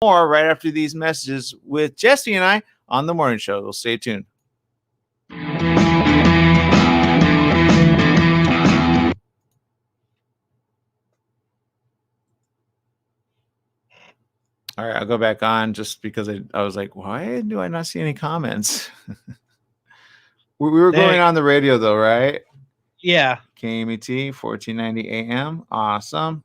more right after these messages with Jesse and I on the morning show. We'll stay tuned. All right, I'll go back on just because I was like, why do I not see any comments? we were going on the radio though, right? Yeah. KMET 1490 AM. Awesome.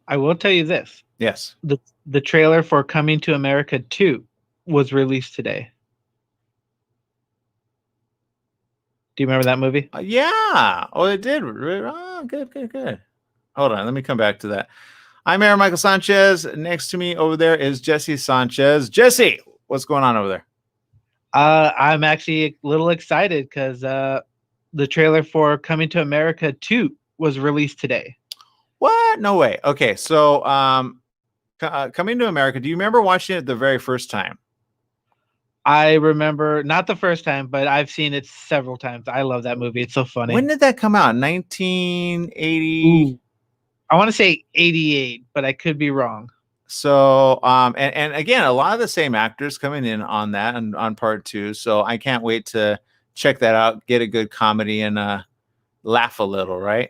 I will tell you this. Yes. The trailer for Coming to America 2 was released today. Do you remember that movie? Yeah. Oh, it did. Oh, good. Hold on. Let me come back to that. I'm Mayor Michael Sanchez. Next to me over there is Jesse Sanchez. Jesse, what's going on over there? I'm actually a little excited because the trailer for Coming to America 2 was released today. What? No way. Okay, so Coming to America, do you remember watching it the very first time? I remember, not the first time, but I've seen it several times. I love that movie. It's so funny. When did that come out? 1980? I want to say 88, but I could be wrong. So, and again, a lot of the same actors coming in on that and on part 2. So I can't wait to check that out, get a good comedy and laugh a little, right?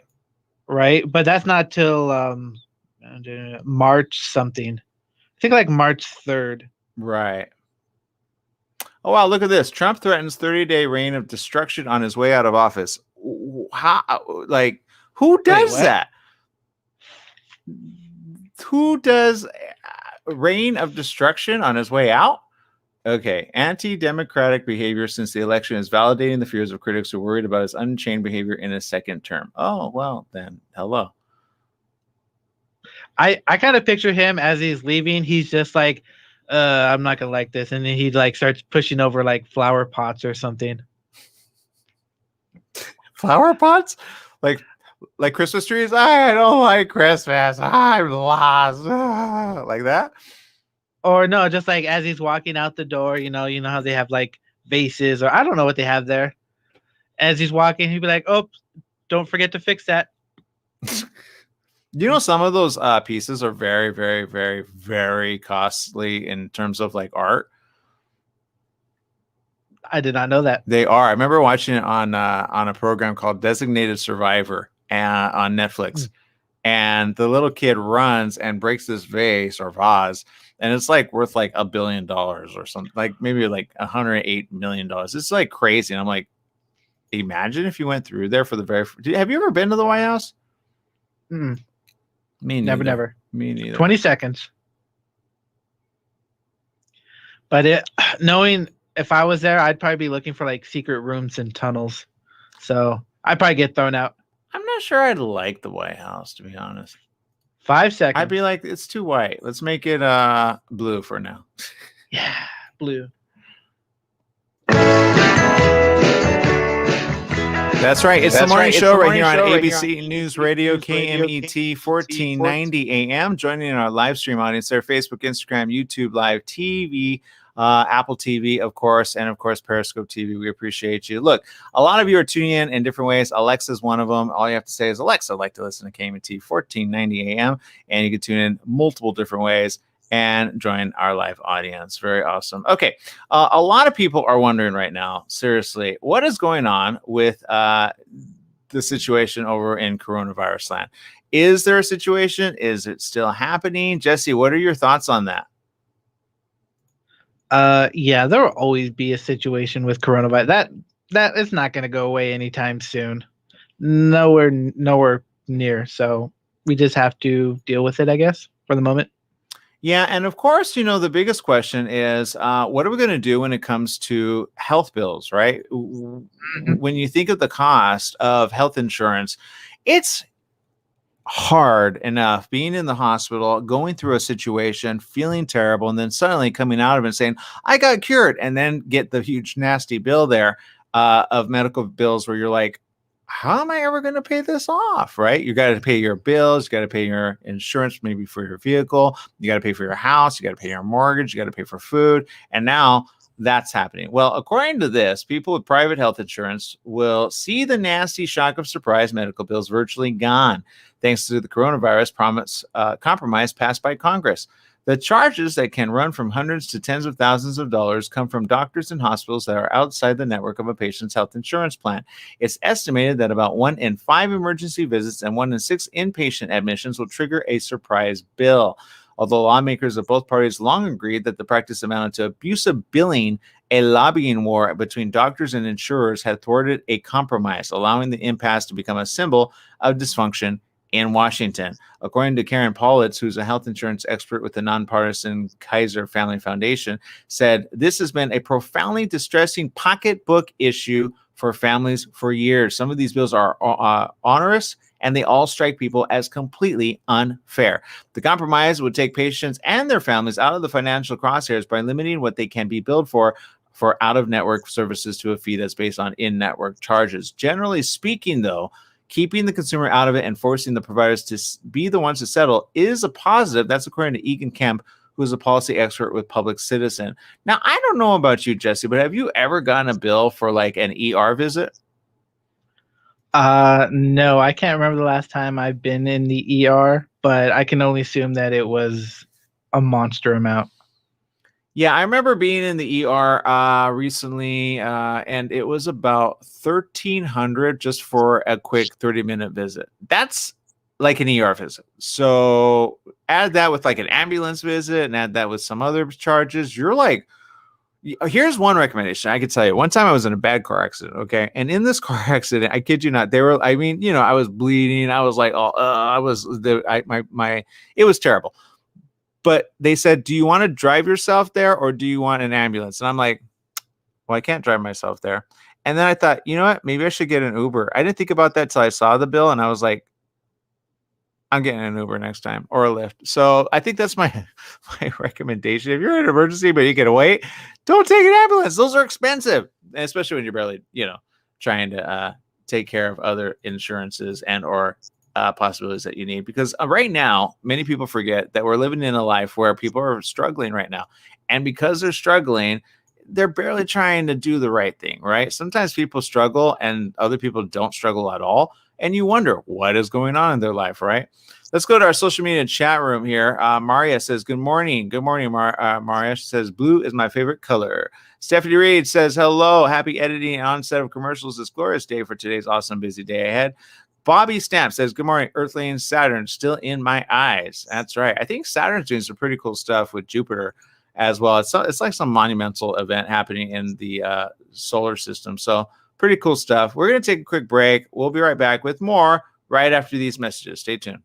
Right, but that's not till March something. I think like March 3rd. Right. Oh, wow, look at this. Trump threatens 30-day reign of destruction on his way out of office. How, like, who does that? Who does reign of destruction on his way out? Okay. Anti-democratic behavior since the election is validating the fears of critics who are worried about his unchained behavior in his second term. Oh, well, then, hello. I kind of picture him as he's leaving. He's just like, I'm not gonna like this, and then he like starts pushing over like flower pots or something. Flower pots, like Christmas trees. I don't like Christmas. I'm lost. Like that. Or no, just like as he's walking out the door, you know how they have like vases, or I don't know what they have there. As he's walking, he'd be like, "Oh, don't forget to fix that." You know, some of those pieces are very, very, very, very costly in terms of like art. I did not know that. They are. I remember watching it on a program called Designated Survivor on Netflix, and the little kid runs and breaks this vase or vase, and it's like worth like $1 billion or something, like maybe like $108 million. It's like crazy. And I'm like, imagine if you went through there for the very. Have you ever been to the White House? Me neither. Never. Me neither. 20 seconds. But knowing if I was there, I'd probably be looking for like secret rooms and tunnels. So I'd probably get thrown out. I'm not sure I'd like the White House, to be honest. 5 seconds. I'd be like, it's too white. Let's make it blue for now. Yeah, blue. That's right. It's the morning show right here on ABC News Radio, KMET 1490 AM. Joining our live stream audience there, Facebook, Instagram, YouTube, Live TV, Apple TV, of course, and of course, Periscope TV. We appreciate you. Look, a lot of you are tuning in different ways. Alexa's one of them. All you have to say is, Alexa, I'd like to listen to KMET 1490 AM. And you can tune in multiple different ways and join our live audience. Very awesome. Okay. A lot of people are wondering right now, seriously, what is going on with the situation over in coronavirus land? Is there a situation? Is it still happening? Jesse, what are your thoughts on that? Yeah, there will always be a situation with coronavirus. That is not going to go away anytime soon. Nowhere near. So we just have to deal with it, I guess, for the moment. Yeah, and of course, the biggest question is, what are we going to do when it comes to health bills, right? When you think of the cost of health insurance, it's hard enough being in the hospital, going through a situation, feeling terrible, and then suddenly coming out of it and saying, I got cured, and then get the huge, nasty bill there of medical bills where you're like, how am I ever going to pay this off, right? You got to pay your bills. You got to pay your insurance, maybe for your vehicle. You got to pay for your house. You got to pay your mortgage. You got to pay for food. And now that's happening? Well, according to this, people with private health insurance will see the nasty shock of surprise medical bills virtually gone, thanks to the coronavirus compromise passed by Congress. The charges that can run from hundreds to tens of thousands of dollars come from doctors and hospitals that are outside the network of a patient's health insurance plan. It's estimated that about 1 in 5 emergency visits and 1 in 6 inpatient admissions will trigger a surprise bill. Although lawmakers of both parties long agreed that the practice amounted to abusive billing, a lobbying war between doctors and insurers had thwarted a compromise, allowing the impasse to become a symbol of dysfunction in Washington. According to Karen Paulitz, who's a health insurance expert with the nonpartisan Kaiser Family Foundation, said this has been a profoundly distressing pocketbook issue for families for years. Some of these bills are onerous, and they all strike people as completely unfair. The compromise would take patients and their families out of the financial crosshairs by limiting what they can be billed for out-of-network services to a fee that's based on in-network charges. Generally speaking, though, keeping the consumer out of it and forcing the providers to be the ones to settle is a positive. That's according to Egan Kemp, who's a policy expert with Public Citizen. Now, I don't know about you, Jesse, but have you ever gotten a bill for like an ER visit? No, I can't remember the last time I've been in the ER, but I can only assume that it was a monster amount. Yeah, I remember being in the ER recently, and it was about $1,300 just for a quick 30-minute visit. That's like an ER visit. So add that with like an ambulance visit and add that with some other charges. You're like, here's one recommendation I could tell you. One time I was in a bad car accident, okay? And in this car accident, I kid you not, I was bleeding. I was like, it was terrible. But they said, do you want to drive yourself there or do you want an ambulance? And I'm like, well, I can't drive myself there. And then I thought, you know what? Maybe I should get an Uber. I didn't think about that till I saw the bill and I was like, I'm getting an Uber next time or a Lyft. So I think that's my recommendation. If you're in an emergency, but you can wait, don't take an ambulance. Those are expensive, especially when you're barely, trying to take care of other insurances and or possibilities that you need. Because right now, many people forget that we're living in a life where people are struggling right now. And because they're struggling, they're barely trying to do the right thing, right? Sometimes people struggle and other people don't struggle at all. And you wonder what is going on in their life, right? Let's go to our social media chat room here. Maria says, good morning. Good morning, Maria. She says, blue is my favorite color. Stephanie Reed says, hello. Happy editing and onset of commercials this glorious day for today's awesome busy day ahead. Bobby Stamp says, good morning, Earthling Saturn, still in my eyes. That's right. I think Saturn's doing some pretty cool stuff with Jupiter as well. It's like some monumental event happening in the solar system. So pretty cool stuff. We're going to take a quick break. We'll be right back with more right after these messages. Stay tuned.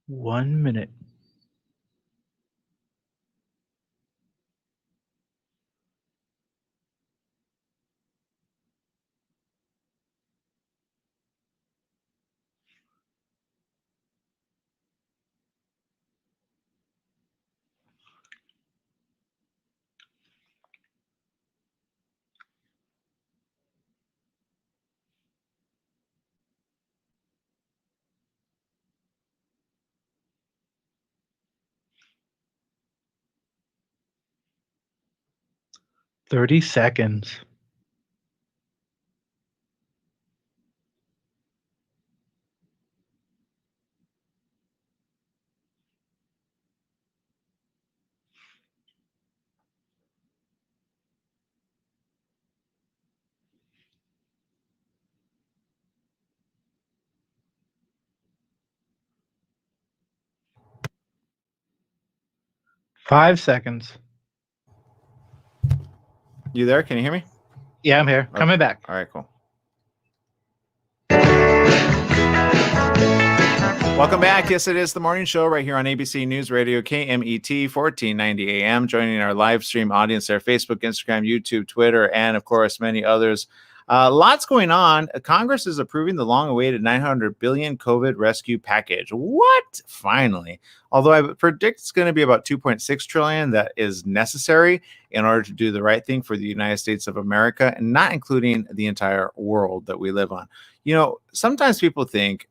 1 minute. "30 seconds." 5 seconds. You there? Can you hear me? Yeah, I'm here. Okay. Coming back. All right, cool. Welcome back. Yes, it is the morning show right here on ABC News Radio, KMET, 1490 AM. Joining our live stream audience there, Facebook, Instagram, YouTube, Twitter, and of course, many others. Lots going on. Congress is approving the long-awaited $900 billion COVID rescue package. What? Finally. Although I predict it's going to be about $2.6 trillion that is necessary in order to do the right thing for the United States of America, and not including the entire world that we live on. You know, sometimes people think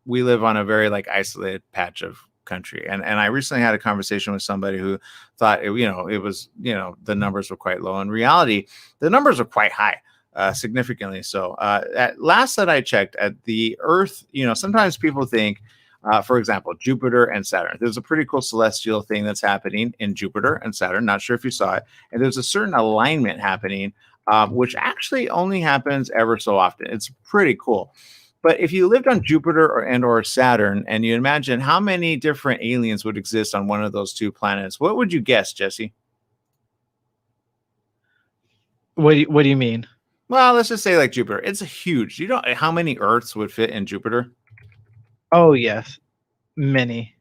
we live on a very isolated patch of country. And I recently had a conversation with somebody who thought, it was, the numbers were quite low. In reality, the numbers are quite high. Significantly so. At last that I checked, at the Earth, sometimes people think, for example, Jupiter and Saturn. There's a pretty cool celestial thing that's happening in Jupiter and Saturn. Not sure if you saw it. And there's a certain alignment happening, which actually only happens ever so often. It's pretty cool. But if you lived on Jupiter or Saturn, and you imagine how many different aliens would exist on one of those two planets, what would you guess, Jesse? What do you mean? Well, let's just say like Jupiter. It's huge. You know how many Earths would fit in Jupiter? Oh, yes. Many.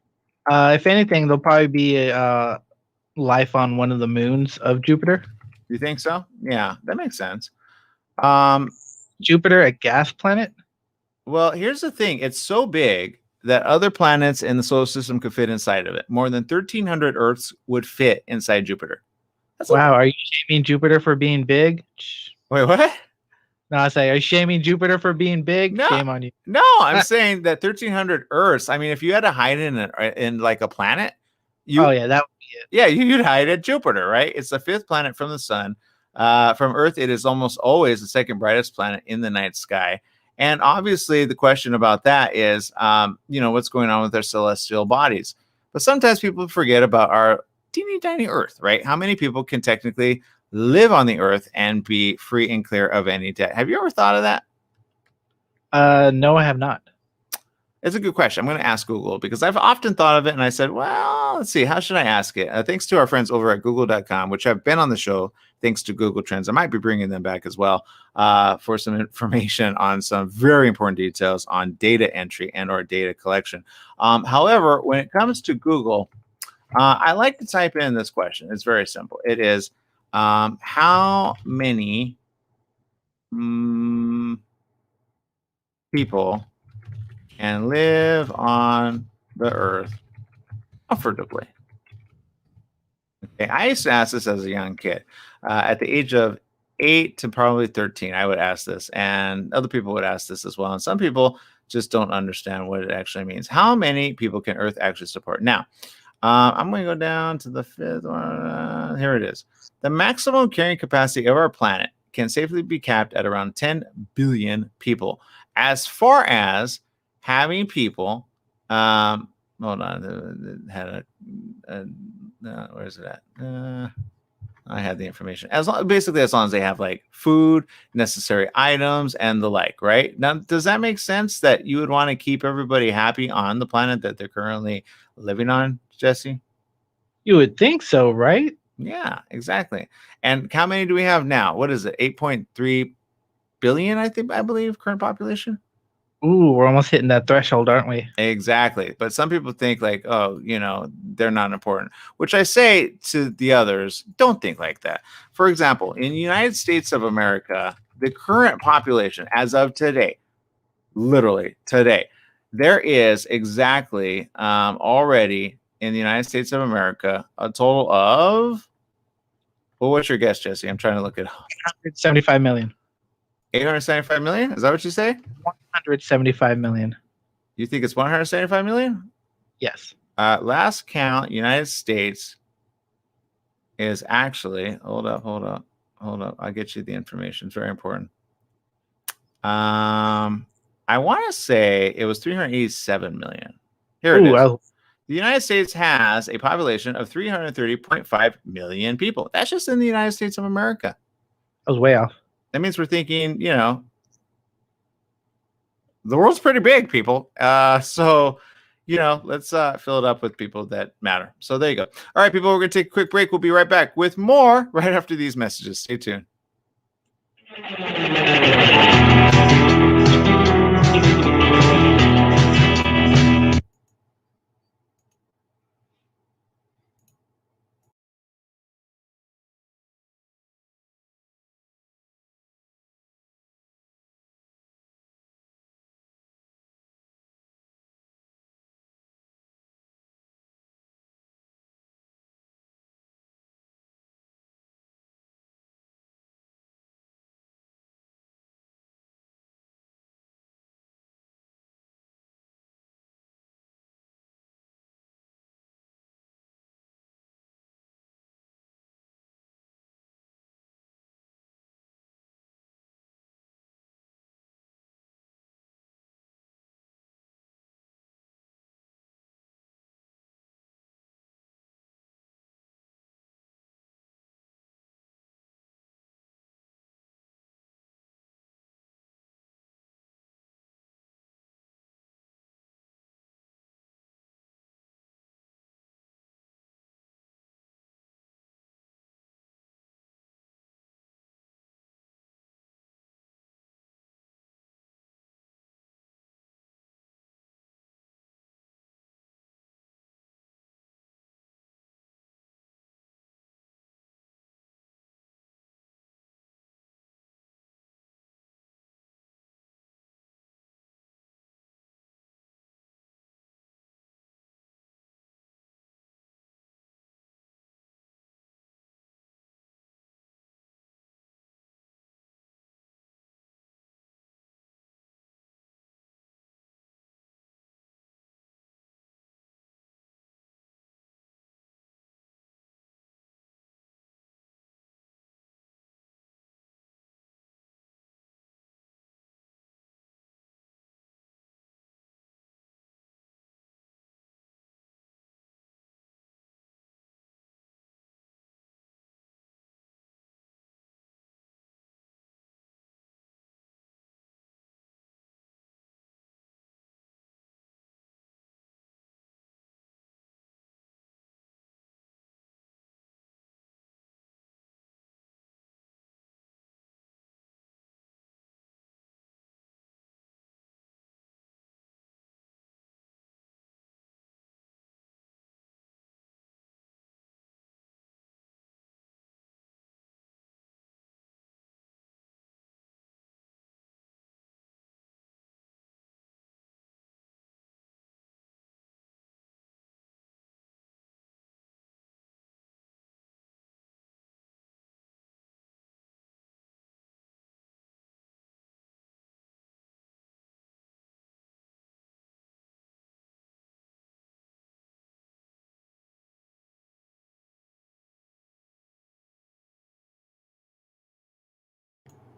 If anything, there'll probably be life on one of the moons of Jupiter. You think so? Yeah, that makes sense. Jupiter a gas planet? Well, here's the thing. It's so big that other planets in the solar system could fit inside of it. More than 1,300 Earths would fit inside Jupiter. Wow, are you shaming Jupiter for being big? Wait, what? No, I say, are you shaming Jupiter for being big? No, shame on you. No, I'm saying that 1,300 Earths. I mean, if you had to hide in like a planet, oh yeah, that would be it. Yeah, you'd hide at Jupiter, right? It's the fifth planet from the sun. From Earth, it is almost always the second brightest planet in the night sky. And obviously, the question about that is, what's going on with our celestial bodies? But sometimes people forget about our teeny tiny Earth, right? How many people can technically live on the Earth and be free and clear of any debt? Have you ever thought of that? No, I have not. It's a good question. I'm going to ask Google because I've often thought of it, and I said, well, let's see, how should I ask it? Thanks to our friends over at google.com, which have been on the show thanks to Google Trends. I might be bringing them back as well for some information on some very important details on data entry and or data collection. However, when it comes to Google, I like to type in this question. It's very simple. It is, how many people and live on the Earth comfortably? Okay, I used to ask this as a young kid. At the age of 8 to probably 13, I would ask this, and other people would ask this as well. And some people just don't understand what it actually means. How many people can Earth actually support? Now, I'm going to go down to the fifth one. Here it is. The maximum carrying capacity of our planet can safely be capped at around 10 billion people. As far as having people, hold on, had where is it at? I had the information. Basically, as long as they have like food, necessary items, and the like, right? Now, does that make sense that you would want to keep everybody happy on the planet that they're currently living on, Jesse? You would think so, right? Yeah, exactly. And how many do we have now? What is it? 8.3 billion, I believe, current population? Ooh, we're almost hitting that threshold, aren't we? Exactly. But some people think like, oh, they're not important, which I say to the others, don't think like that. For example, in the United States of America, the current population as of today, literally today, there is exactly already in the United States of America a total of, well, what's your guess, Jesse? I'm trying to look it up. 175 million. 875 million? Is that what you say? 175 million. You think it's 175 million? Yes. Last count, United States is actually, hold up. I'll get you the information. It's very important. I want to say it was 387 million. Here it is. The United States has a population of 330.5 million people. That's just in the United States of America. I was way off. That means we're thinking, the world's pretty big, people. So let's fill it up with people that matter. So there you go. All right, people, we're going to take a quick break. We'll be right back with more right after these messages. Stay tuned.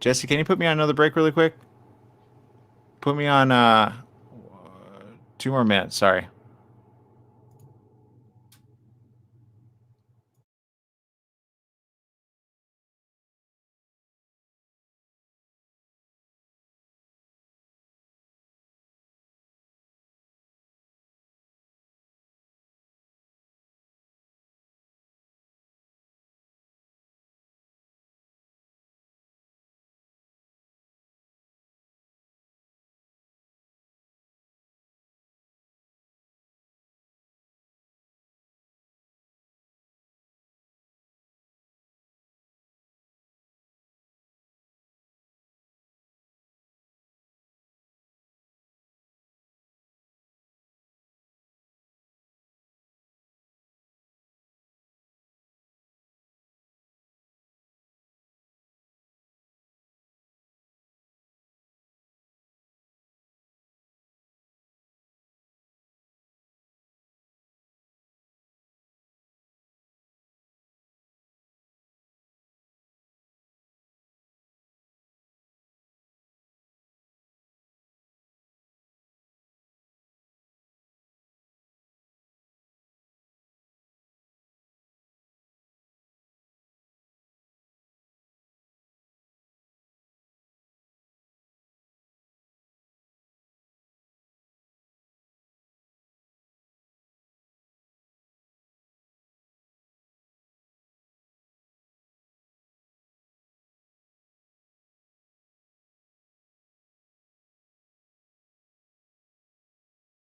Jesse, can you put me on another break really quick? Put me on 2 more minutes. Sorry.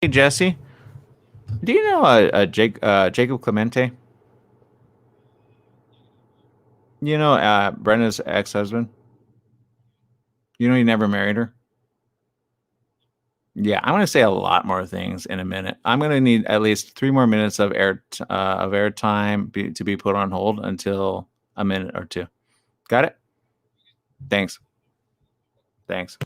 Hey, Jesse, do you know Jacob Clemente? You know Brenda's ex-husband? You know he never married her? Yeah, I'm going to say a lot more things in a minute. I'm going to need at least 3 more minutes of air time to be put on hold until a minute or two. Got it? Thanks. Thanks.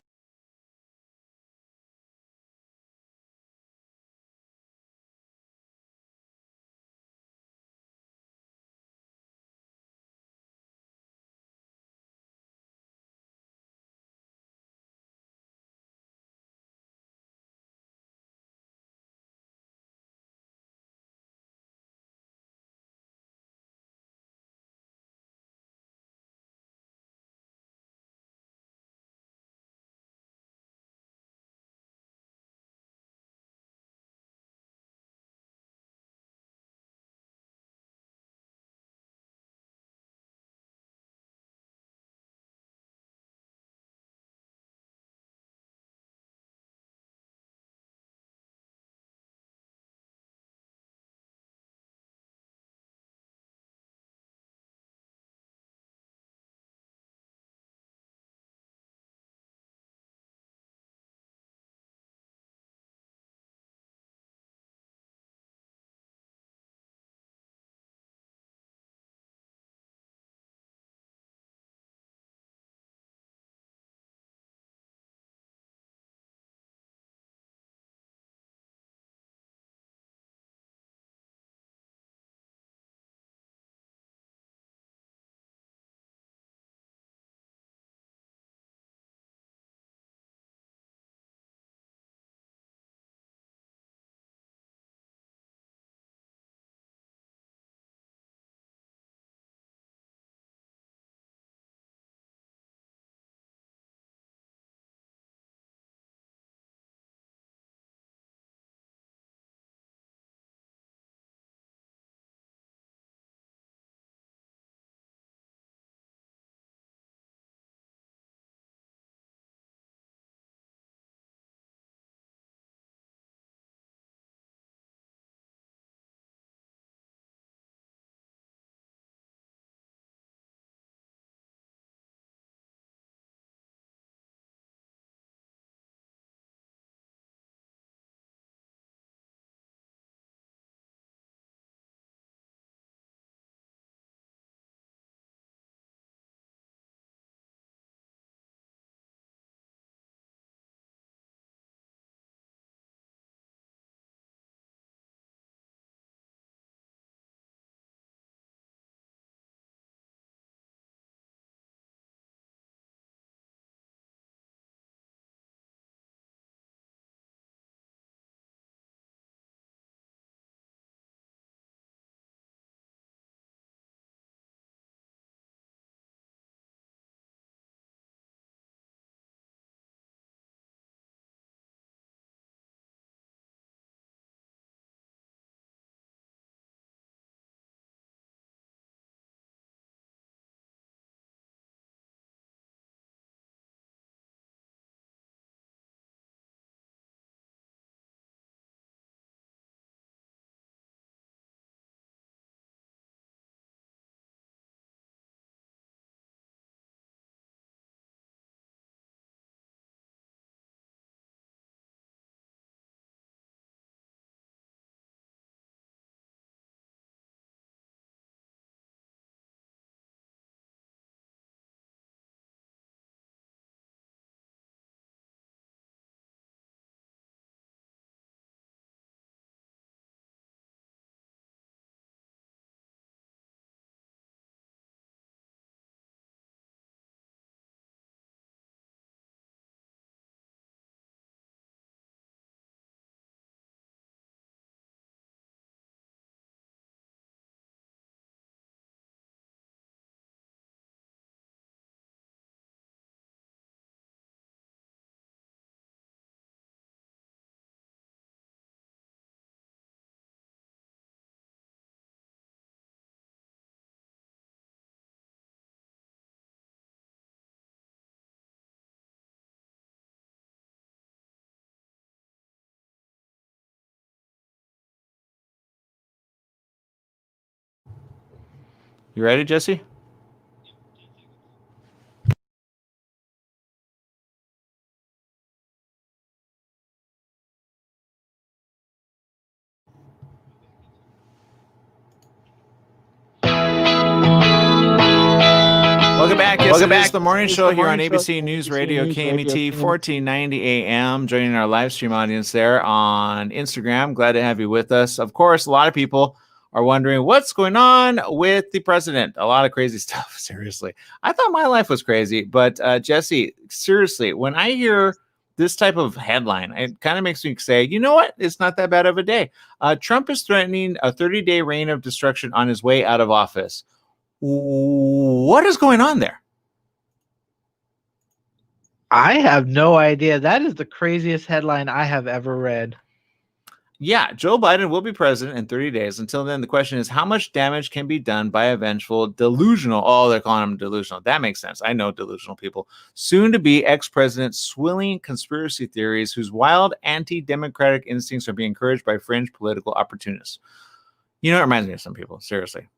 You ready, Jesse? Welcome back. Yes, Welcome back. This is the morning show here on ABC News Radio, KMET 1490 AM. Joining our live stream audience there on Instagram. Glad to have you with us. Of course, a lot of people are wondering what's going on with the president. A lot of crazy stuff, seriously. I thought my life was crazy, but Jesse, seriously, when I hear this type of headline, it kind of makes me say, you know what? It's not that bad of a day. Trump is threatening a 30-day reign of destruction on his way out of office. What is going on there? I have no idea. That is the craziest headline I have ever read. Yeah, Joe Biden will be president in 30 days. Until then, the question is how much damage can be done by a vengeful, delusional, oh, they're calling him delusional. That makes sense. I know delusional people. Soon to be ex-president swilling conspiracy theories whose wild anti-democratic instincts are being encouraged by fringe political opportunists. You know, it reminds me of some people, seriously.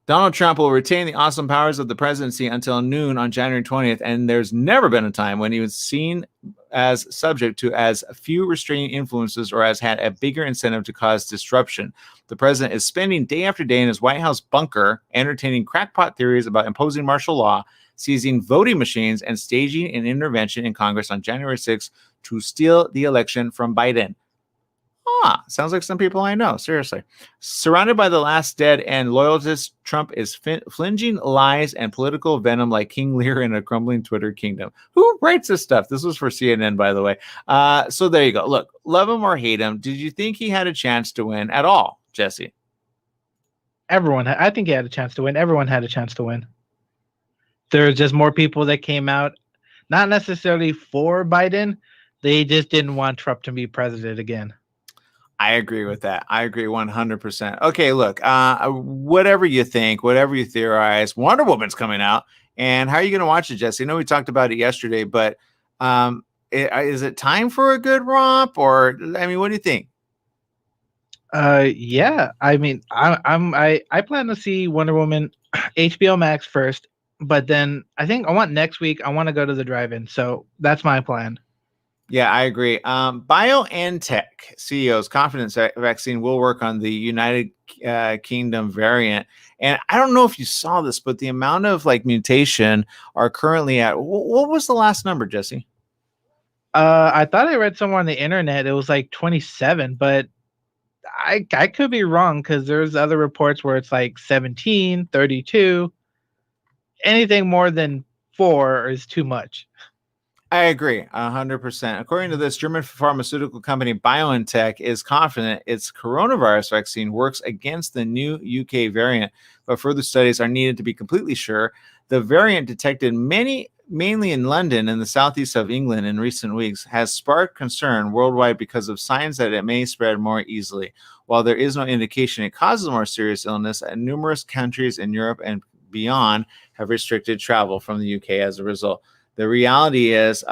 Donald Trump will retain the awesome powers of the presidency until noon on January 20th, and there's never been a time when he was seen as subject to as few restraining influences or has had a bigger incentive to cause disruption. The president is spending day after day in his White House bunker, entertaining crackpot theories about imposing martial law, seizing voting machines, and staging an intervention in Congress on January 6th to steal the election from Biden. Sounds like some people I know. Seriously. Surrounded by the last dead and loyalists, Trump is flinging lies and political venom like King Lear in a crumbling Twitter kingdom. Who writes this stuff? This was for CNN, by the way. So there you go. Look, love him or hate him. Did you think he had a chance to win at all, Jesse? I think he had a chance to win. Everyone had a chance to win. There's just more people that came out, not necessarily for Biden. They just didn't want Trump to be president again. I agree with that. I agree 100%. Okay, look, whatever you think, whatever you theorize, Wonder Woman's coming out. And how are you going to watch it, Jesse? I know we talked about it yesterday, but is it time for a good romp? Or, I mean, what do you think? Yeah. I mean, I plan to see Wonder Woman HBO Max first, but then I think next week I want to go to the drive-in. So that's my plan. Yeah, I agree. BioNTech CEO's confidence vaccine will work on the United Kingdom variant. And I don't know if you saw this, but the amount of mutation are currently at, what was the last number, Jesse? I thought I read somewhere on the internet it was like 27, but I could be wrong because there's other reports where it's like 17, 32. Anything more than 4 is too much. I agree 100%. According to this, German pharmaceutical company BioNTech is confident its coronavirus vaccine works against the new UK variant, but further studies are needed to be completely sure. The variant detected mainly in London and the southeast of England in recent weeks has sparked concern worldwide because of signs that it may spread more easily. While there is no indication it causes more serious illness, numerous countries in Europe and beyond have restricted travel from the UK as a result. The reality is,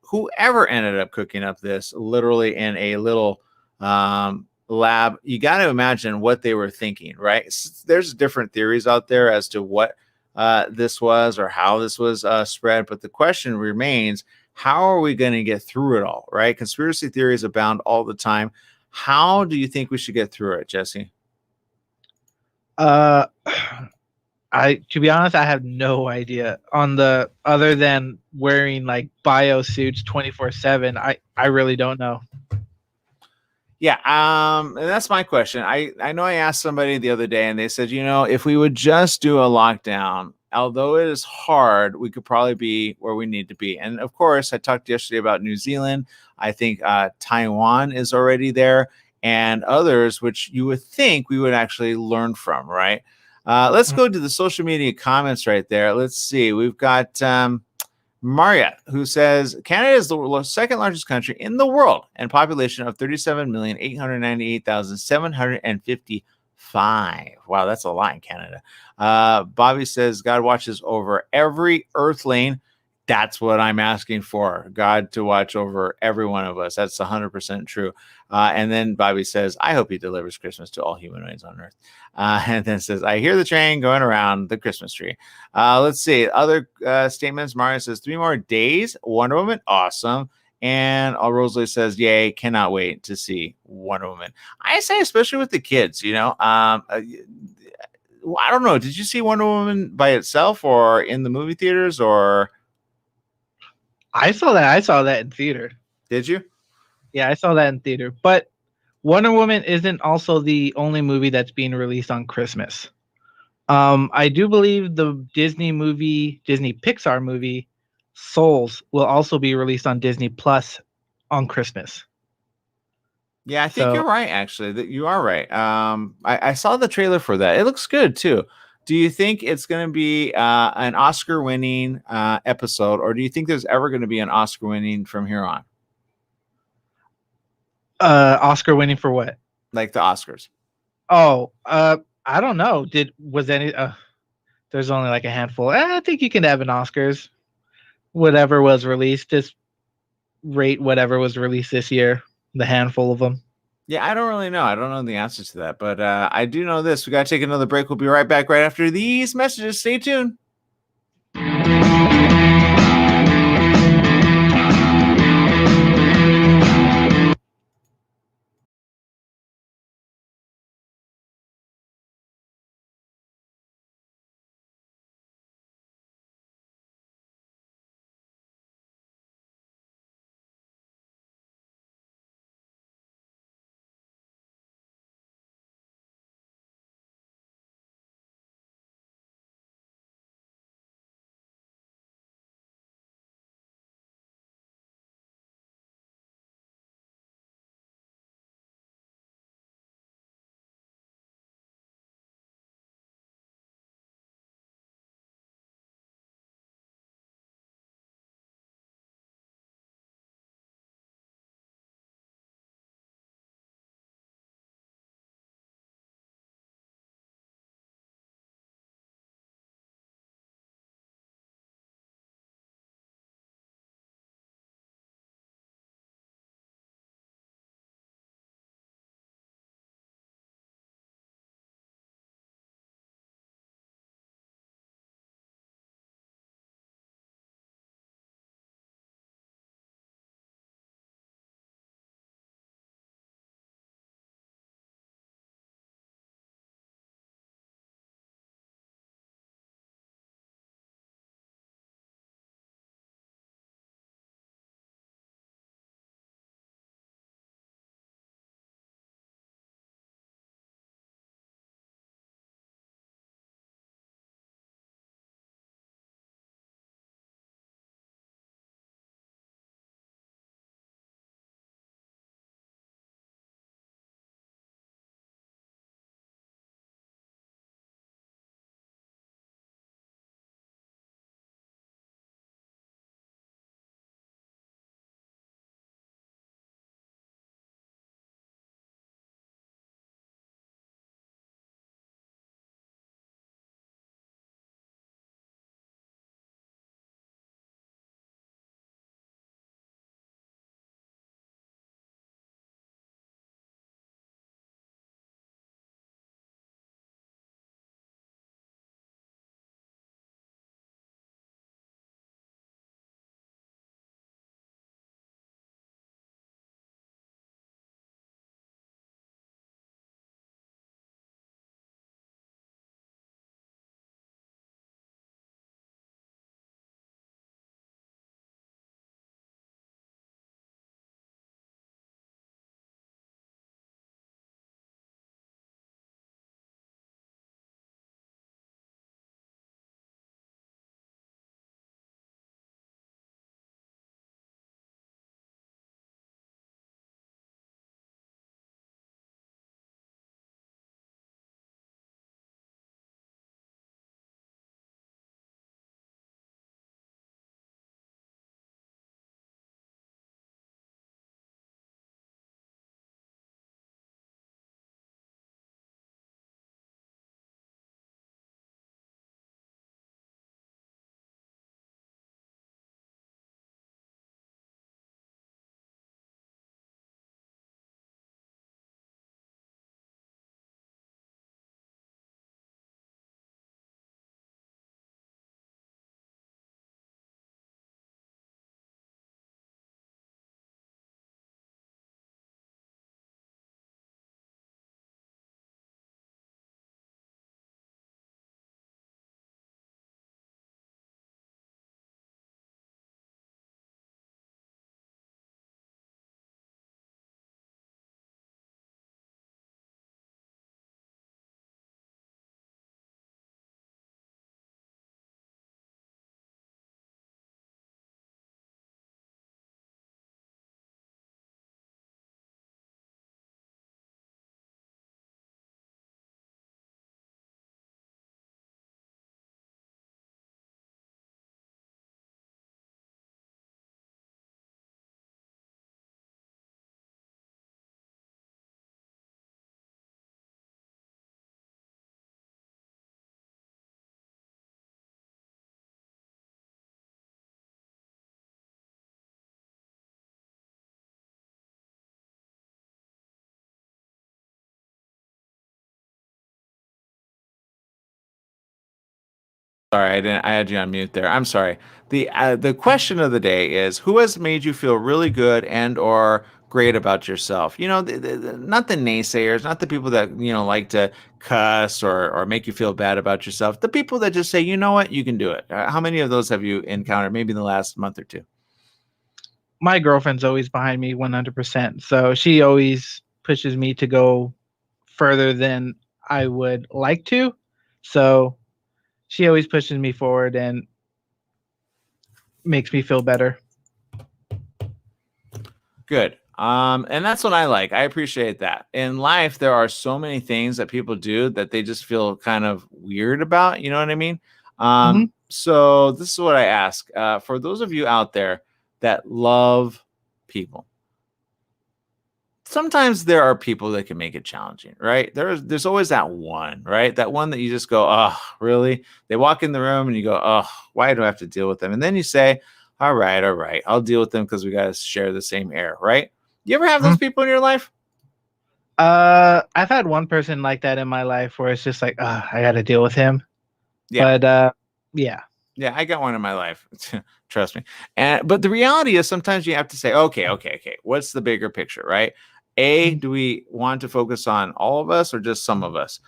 whoever ended up cooking up this literally in a little lab, you got to imagine what they were thinking, right? There's different theories out there as to what this was or how this was spread. But the question remains, how are we going to get through it all, right? Conspiracy theories abound all the time. How do you think we should get through it, Jesse? To be honest, I have no idea other than wearing bio suits 24/7. I really don't know. Yeah, and that's my question. I know I asked somebody the other day and they said, if we would just do a lockdown, although it is hard, we could probably be where we need to be. And of course, I talked yesterday about New Zealand. I think Taiwan is already there and others, which you would think we would actually learn from, right? Let's go to the social media comments right there. Let's see. We've got Maria, who says Canada is the second largest country in the world and population of 37,898,755. Wow, that's a lot in Canada. Bobby says God watches over every earthling. That's what I'm asking for. God to watch over every one of us. That's 100% true. And then Bobby says, I hope he delivers Christmas to all humanoids on Earth. And then says, I hear the train going around the Christmas tree. Let's see. Other statements. Mario says, 3 more days. Wonder Woman. Awesome. And Rosalie says, yay, cannot wait to see Wonder Woman. I say, especially with the kids, I don't know. Did you see Wonder Woman by itself or in the movie theaters or? I saw that in theater. Did you? Yeah, I saw that in theater. But Wonder Woman isn't also the only movie that's being released on Christmas. I do believe the Disney Pixar movie, Souls, will also be released on Disney Plus on Christmas. Yeah, I think you're right, actually. That you are right. I saw the trailer for that. It looks good too. Do you think it's going to be an Oscar-winning episode, or do you think there's ever going to be an Oscar-winning from here on? Oscar winning for what? Like the Oscars. Oh, I don't know. There's only like a handful. I think you can have an Oscars. Whatever was released, just rate whatever was released this year. The handful of them. Yeah, I don't really know. I don't know the answer to that, but I do know this. We got to take another break. We'll be right back right after these messages. Stay tuned. Sorry, I had you on mute there. I'm sorry. The question of the day is, who has made you feel really good and or great about yourself? You know, not the naysayers, not the people that, you know, like to cuss or make you feel bad about yourself. The people that just say, you know what, you can do it. How many of those have you encountered maybe in the last month or two? My girlfriend's always behind me 100%. So she always pushes me to go further than I would like to. So she always pushes me forward and makes me feel better. Good. And that's what I like. I appreciate that. In life, there are so many things that people do that they just feel kind of weird about. You know what I mean? So this is what I ask for those of you out there that love people. Sometimes there are people that can make it challenging, right? There's always that one, right? That one that you just go, oh, really? They walk in the room and you go, oh, why do I have to deal with them? And then you say, all right, I'll deal with them because we got to share the same air, right? You ever have those people in your life? I've had one person like that in my life where it's just like, I got to deal with him. Yeah. But yeah. Yeah, I got one in my life. Trust me. But the reality is sometimes you have to say, okay. What's the bigger picture, right? Do we want to focus on all of us or just some of us?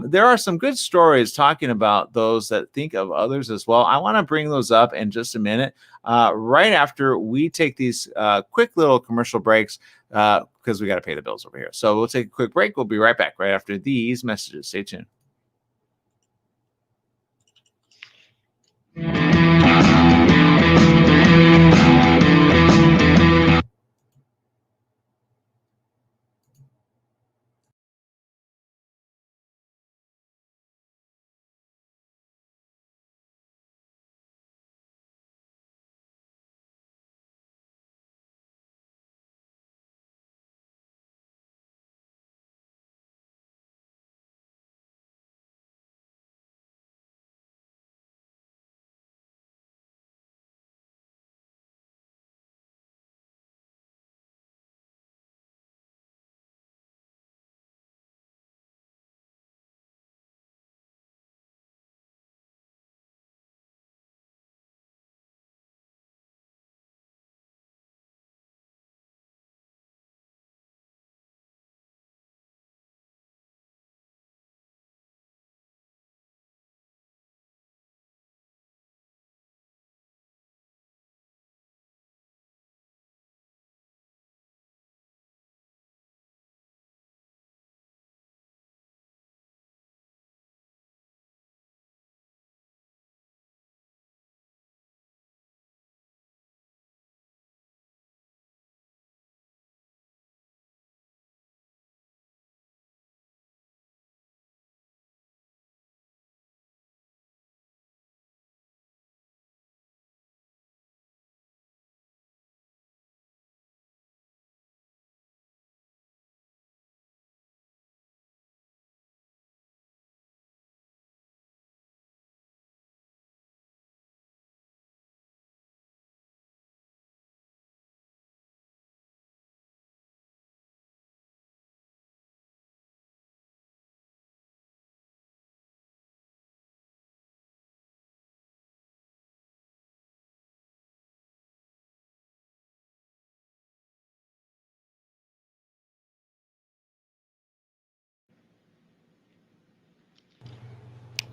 There are some good stories talking about those that think of others as well. I want to bring those up in just a minute, right after we take these quick little commercial breaks because we got to pay the bills over here. So we'll take a quick break. We'll be right back right after these messages. Stay tuned.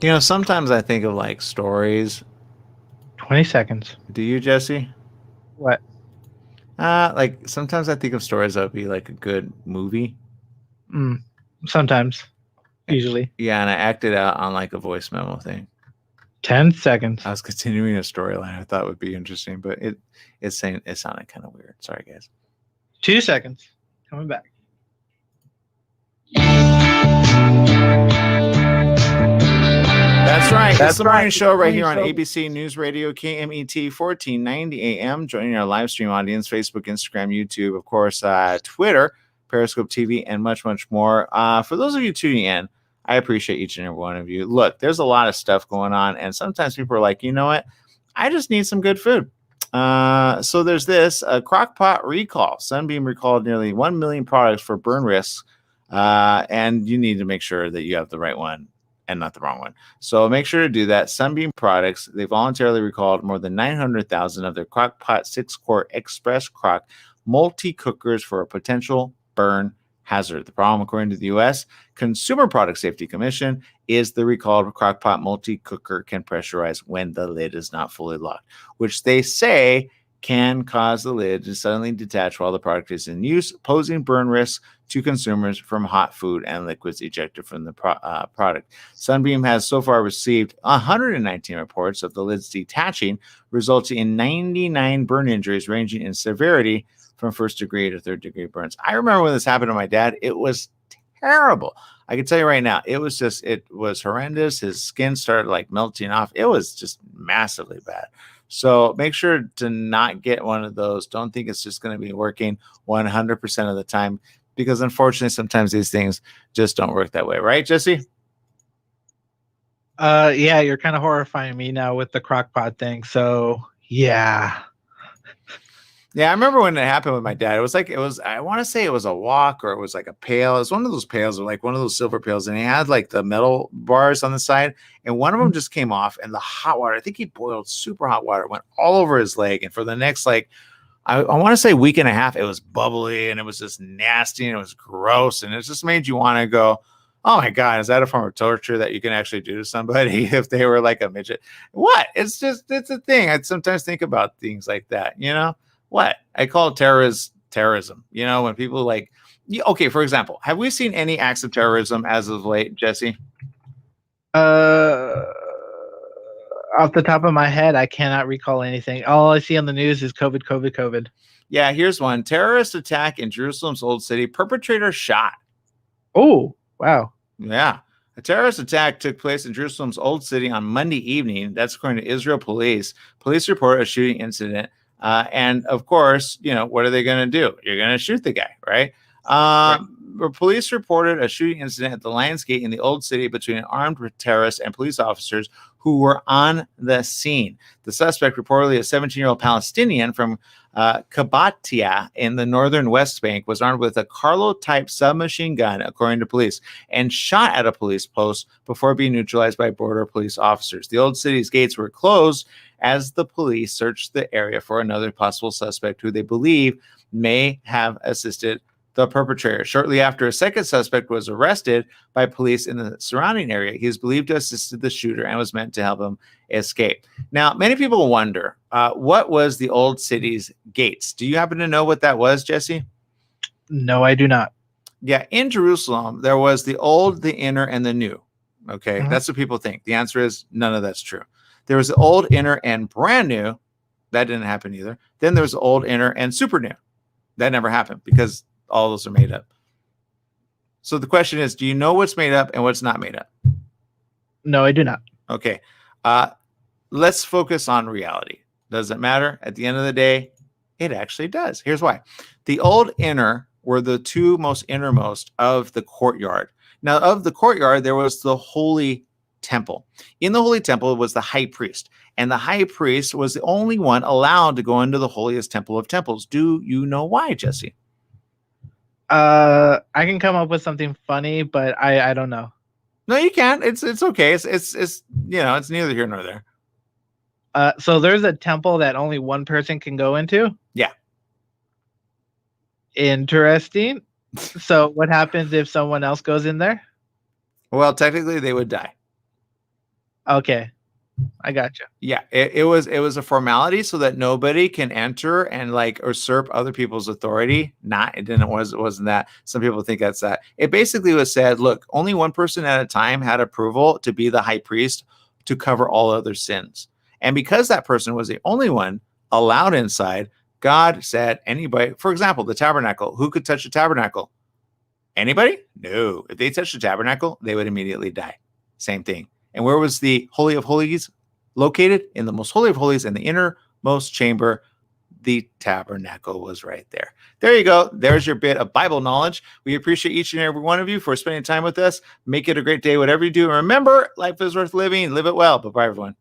You know, sometimes I think of like stories. 20 seconds. Do you, Jesse? What? Like sometimes I think of stories that would be like a good movie. Sometimes. Usually. Yeah, and I acted out on like a voice memo thing. 10 seconds. I was continuing a storyline I thought would be interesting, but it sounded kind of weird. Sorry, guys. 2 seconds. Coming back. That's right. That's the morning show right here on ABC News Radio, KMET 1490 AM. Joining our live stream audience, Facebook, Instagram, YouTube, of course, Twitter, Periscope TV, and much, much more. For those of you tuning in, I appreciate each and every one of you. Look, there's a lot of stuff going on, and sometimes people are like, you know what? I just need some good food. So there's this Crock Pot Recall. Sunbeam recalled nearly 1 million products for burn risks, and you need to make sure that you have the right one and not the wrong one. So make sure to do that. Sunbeam Products, they voluntarily recalled more than 900,000 of their Crock Pot 6-quart Express Crock multi-cookers for a potential burn hazard. The problem, according to the U.S. Consumer Product Safety Commission, is the recalled Crock Pot multi-cooker can pressurize when the lid is not fully locked, which they say can cause the lid to suddenly detach while the product is in use, posing burn risks to consumers from hot food and liquids ejected from the product. Sunbeam has so far received 119 reports of the lids detaching, resulting in 99 burn injuries ranging in severity from first degree to third degree burns. I remember when this happened to my dad. It was terrible. I can tell you right now, it was horrendous. His skin started like melting off. It was just massively bad. So make sure to not get one of those. Don't think it's just going to be working 100% of the time, because unfortunately, sometimes these things just don't work that way. Right, Jesse? Yeah, you're kind of horrifying me now with the crock pot thing. So yeah. Yeah, I remember when it happened with my dad. I want to say it was a wok, or it was like a pail. It was one of those pails, or like one of those silver pails, and he had like the metal bars on the side, and one of them just came off, and the hot water, I think he boiled super hot water, went all over his leg. And for the next, like, I want to say week and a half, it was bubbly, and it was just nasty, and it was gross, and it just made you want to go, oh my God, is that a form of torture that you can actually do to somebody if they were like a midget? What? It's a thing. I sometimes think about things like that, you know? What I call terrorism, you know, when people like, okay, for example, have we seen any acts of terrorism as of late, Jesse? Off the top of my head, I cannot recall anything. All I see on the news is COVID. Yeah, here's one. Terrorist attack in Jerusalem's Old City. Perpetrator shot. Oh, wow. Yeah. A terrorist attack took place in Jerusalem's Old City on Monday evening. That's according to Israel police. Police report a shooting incident. And of course, you know, what are they going to do? You're going to shoot the guy, right? Right. Police reported a shooting incident at the Lions Gate in the Old City between armed terrorists and police officers who were on the scene. The suspect, reportedly a 17-year-old Palestinian from Kabatia in the northern West Bank, was armed with a Carlo-type submachine gun, according to police, and shot at a police post before being neutralized by border police officers. The Old City's gates were closed as the police searched the area for another possible suspect who they believe may have assisted the perpetrator. Shortly after, a second suspect was arrested by police in the surrounding area. He is believed to have assisted the shooter and was meant to help him escape. Now, many people wonder, what was the Old City's gates? Do you happen to know what that was, Jesse? No, I do not. Yeah, in Jerusalem, there was the old, the inner, and the new. Okay, that's what people think. The answer is none of that's true. There was the old, inner, and brand new. That didn't happen either. Then there was the old, inner, and super new. That never happened because all those are made up. So the question is, do you know what's made up and what's not made up? No, I do not. Okay. Let's focus on reality. Does it matter? At the end of the day, it actually does. Here's why. The old inner were the two most innermost of the courtyard. Now, of the courtyard, there was the holy temple. In the holy temple was the high priest, and the high priest was the only one allowed to go into the holiest temple of temples. Do you know why, Jesse? I can come up with something funny, but I don't know. No, you can't. It's okay. It's you know, it's neither here nor there. So there's a temple that only one person can go into? Yeah. Interesting. So what happens if someone else goes in there? Well, technically they would die. Okay. I gotcha. Yeah, it was a formality so that nobody can enter and like usurp other people's authority. It wasn't that. Some people think that's that. It basically was said, look, only one person at a time had approval to be the high priest to cover all other sins. And because that person was the only one allowed inside, God said anybody, for example, the tabernacle, who could touch the tabernacle? Anybody? No. If they touched the tabernacle, they would immediately die. Same thing. And where was the Holy of Holies located? In the most holy of holies, in the innermost chamber. The tabernacle was right there. There you go. There's your bit of Bible knowledge. We appreciate each and every one of you for spending time with us. Make it a great day, whatever you do. And remember, life is worth living. Live it well. Bye-bye, everyone.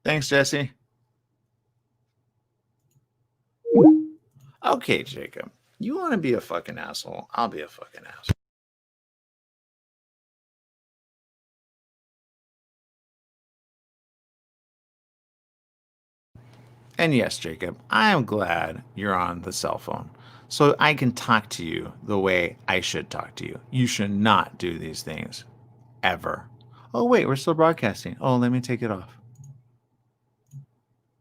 Thanks, Jesse. Okay, Jacob. You want to be a fucking asshole? I'll be a fucking asshole. And yes, Jacob, I am glad you're on the cell phone so I can talk to you the way I should talk to you. You should not do these things ever. Oh, wait, we're still broadcasting. Oh, let me take it off.